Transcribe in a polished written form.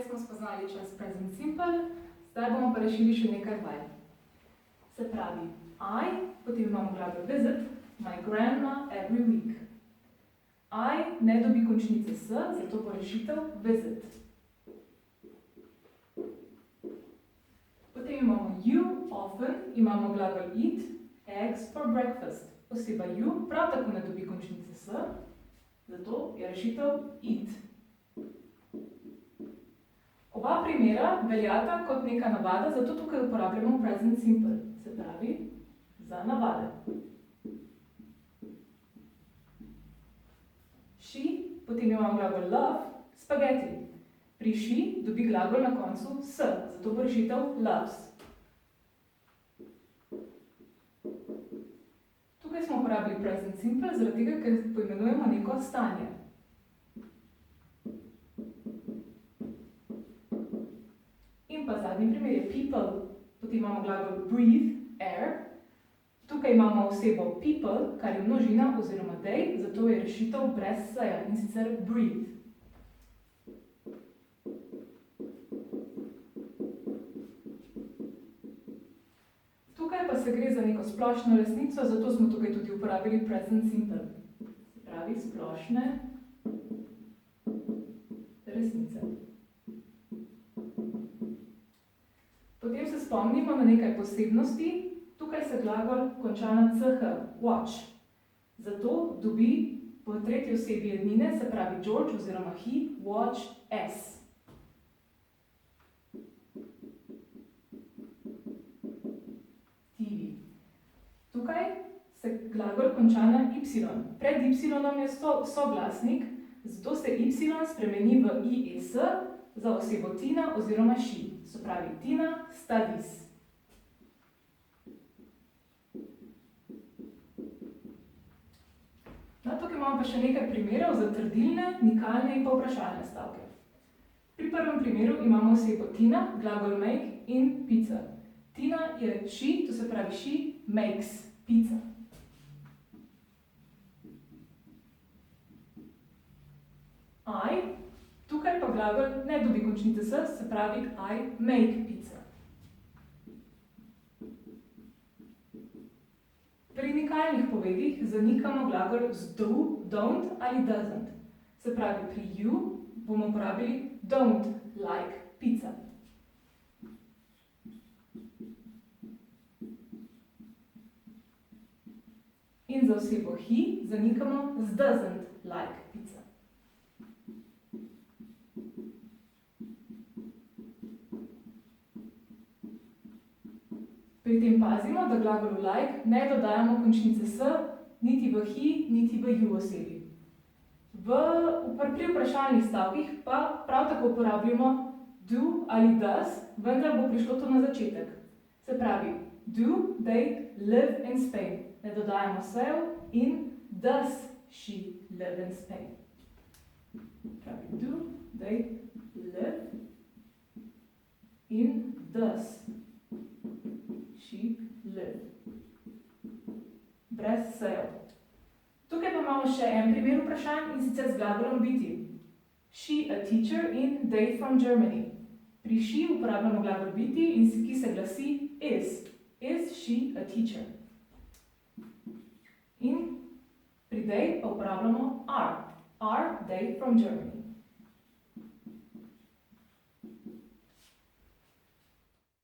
smo spoznali čas present simple, zdaj bomo pa rešili še nekaj vaj. Se pravi, I, potem imamo glagol visit, my grandma every week. I ne dobi končnice s, zato bo rešitev visit. Potem imamo you, often, imamo glagol eat, eggs for breakfast. Oseba you prav tako ne dobi končnice s, zato je rešitev eat. Oba primera veljata kot neka navada, zato tukaj uporabljamo present simple, se pravi za navade. She, potem imamo glagol love, spaghetti. Pri she dobi glagol na koncu s, zato bo rešitev loves. Tukaj smo uporabili present simple, zaradi tega, ker poimenujemo neko stanje. In pa zadnji primer je people, potem imamo glagol breathe, air. Tukaj imamo osebo people, kar je množina oziroma they, zato je rešitev brez s-ja in sicer breathe. Tukaj pa se gre za neko splošno resnico, zato smo tukaj tudi uporabili present simple. Se pravi splošne resnice. Potem se spomnimo na nekaj posebnosti. Tukaj se glagol konča na ch, watch. Zato dobi po tretji osebi jednine, se pravi George oziroma he, watch s. TV. Tukaj se glagol konča na y. Pred y-om je soglasnik, zato se y spremeni v ies za osebo Tina oziroma she. Se pravi Tina studies. Tukaj imamo pa še nekaj primerov za trdilne, nikalne in pa vprašalne stavke. Pri prvem primeru imamo osebo Tina, glagol make in pizza. Tina je she, to se pravi she makes pizza. I, tukaj pa glagol ne dobi končnice s, se pravi I make pizza. Pri nikalnih povedih zanikamo glagol z do, don't ali doesn't. Se pravi, pri you bomo uporabili don't like pizza. In za osebo he zanikamo z doesn't like pizza. Pri tem pazimo, da glagolu like ne dodajamo končnice s, niti v he, niti v you osebi. Pri vprašalnih stavkih pa prav tako uporabljamo do ali does, vendar bo prišlo to na začetek. Se pravi, do they live in Spain. Ne dodajamo s-jev in does she live in Spain. Pravi, do they live in does she live. Brez s-jev. Tukaj pa imamo še en primer vprašanj in sicer z glagolom biti. She a teacher in they from Germany. Pri she uporabljamo glagol biti, ki se glasi is. Is she a teacher? In pri they pa uporabljamo are. Are they from Germany?